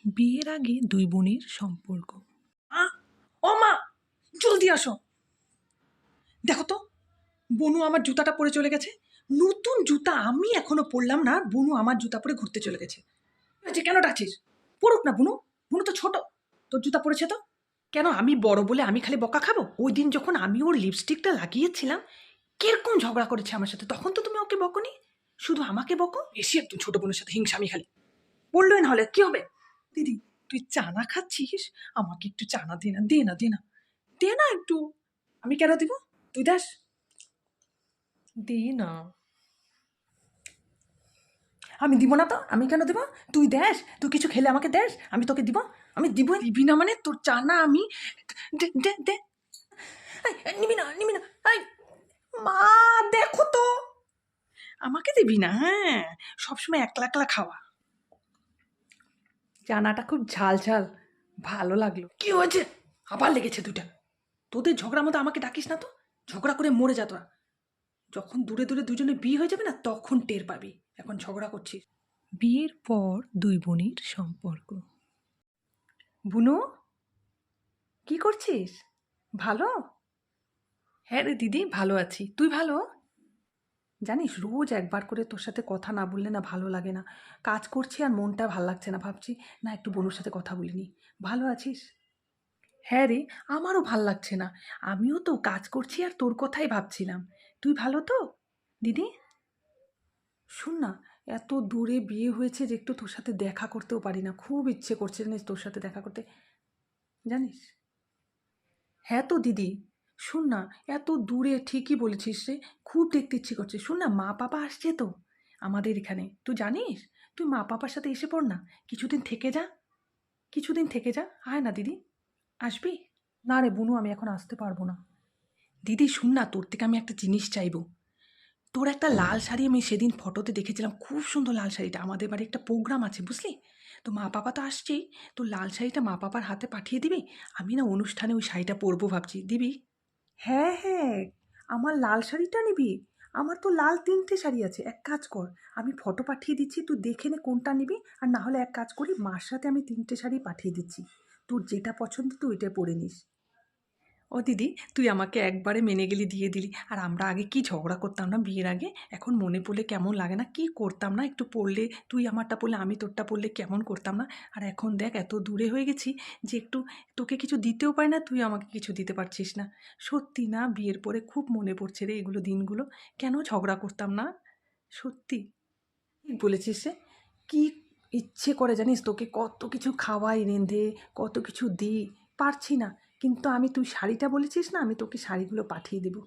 বিয়ের আগে দুই বোনের সম্পর্ক। ও মা, জলদি আসো। দেখো তো, বনু আমার জুতাটা পরে চলে গেছে। নতুন জুতা আমি এখনো পরলাম না, বনু আমার জুতা পরে ঘুরতে চলে গেছে। কেন ডাকছিস? পড়ুক না বনু, বনু তো ছোট। তোর জুতা পরেছে তো। কেন আমি বড় বলে আমি খালি বকা খাবো? ওই দিন যখন আমি ওর লিপস্টিকটা লাগিয়েছিলাম, কিরকম ঝগড়া করেছে আমার সাথে, তখন তো তুমি ওকে বকনি, শুধু আমাকে বকো। বেশি একদম ছোট বোনের সাথে হিংসা আমি খালি। বললোই না হলে কি হবে? দিদি, তুই চানা খাচ্ছিস, আমাকে একটু চানা দে না, দে না, দে না, দে না একটু। আমি কেন দিব? তুই দেস, দে না। আমি দিব না তো, আমি কেন দিব? তুই দেস, তুই কিছু খেলে আমাকে দেস, আমি তোকে দিব? আমি দিব? দিবি না মানে তোর চানা আমি। দে দে দে। নিবি না, নিবি না। মা, দেখো তো, আমাকে দিবি না? হ্যাঁ, সবসময় একলা একলা খাওয়া। চানাটা খুব ঝাল ঝাল, ভালো লাগলো। কি হয়েছে? আবার লেগেছে দুটা। তোদের ঝগড়ার মতো আমাকে ডাকিস না তো, ঝগড়া করে মরে যা তোরা। যখন দূরে দূরে দুজনে বিয়ে হয়ে যাবে না, তখন টের পাবি এখন ঝগড়া করছিস। বিয়ের পর দুই বোনের সম্পর্ক। বুনু, কি করছিস? ভালো? হ্যাঁ রে দিদি, ভালো আছি। তুই ভালো? জানিস, রোজ একবার করে তোর সাথে কথা না বললে না ভালো লাগে না। কাজ করছি আর মনটা ভাল লাগছে না, ভাবছি না একটু বনুর সাথে কথা বলিনি। ভালো আছিস? হ্যাঁ রে, আমারও ভাল লাগছে না। আমিও তো কাজ করছি আর তোর কথাই ভাবছিলাম। তুই ভালো তো দিদি? শোন না, এত দূরে বিয়ে হয়েছে যে একটু তোর সাথে দেখা করতেও পারি না। খুব ইচ্ছে করছে জানিস তোর সাথে দেখা করতে, জানিস। হ্যাঁ তো দিদি, শোন না, এত দূরে ঠিকই বলেছিস রে। খুব দেখতে ইচ্ছে করছে। শোন না, মা পাপা আসছে তো আমাদের এখানে, তুই জানিস। তুই মা পাপার সাথে এসে পড় না, কিছুদিন থেকে যা। কিছুদিন থেকে যা, আয় না দিদি। আসবি? না রে বুনু, আমি এখন আসতে পারবো না। দিদি শুন না, তোর থেকে আমি একটা জিনিস চাইবো। তোর একটা লাল শাড়ি আমি সেদিন ফটোতে দেখেছিলাম, খুব সুন্দর লাল শাড়িটা। আমাদের বাড়ি একটা প্রোগ্রাম আছে বুঝলি, তো মা পাপা তো আসছেই। তো লাল শাড়িটা মা পাপার হাতে পাঠিয়ে দিবি। আমি না অনুষ্ঠানে ওই শাড়িটা পরবো ভাবছি, দিবি? হ্যাঁ হ্যাঁ, আমার লাল শাড়িটা নিবি? আমার তো লাল 3টে শাড়ি আছে। এক কাজ কর, আমি ফটো পাঠিয়ে দিচ্ছি, তুই দেখে নে কোনটা নিবি। আর না হলে এক কাজ করি, মার সাথে আমি 3টে শাড়ি পাঠিয়ে দিচ্ছি। তোর যেটা পছন্দ তুই ওইটা পরে নিস। ও দিদি, তুই আমাকে একবারে মেনে গেলি, দিয়ে দিলি। আর আমরা আগে কি ঝগড়া করতাম না বিয়ের আগে, এখন মনে পড়লে কেমন লাগে না? কি করতাম না, একটু পড়লে তুই আমারটা পড়লে আমি তোরটা পড়লে কেমন করতাম না? আর এখন দেখ এত দূরে হয়ে গেছি যে একটু তোকে কিছু দিতেও পারি না, তুই আমাকে কিছু দিতে পারছিস না। সত্যি না, বিয়ের পরে খুব মনে পড়ছে রে এগুলো দিনগুলো। কেন ঝগড়া করতাম না? সত্যি ঠিক বলেছিস রে। কি ইচ্ছে করে জানিস, তোকে কত কিছু খাওয়াই রেঁধে, কত কিছু দিই, পারছি না। কিন্তু আমি, তুই শাড়িটা বলেছিস না, আমি তোকে শাড়িগুলো পাঠিয়ে দেবো।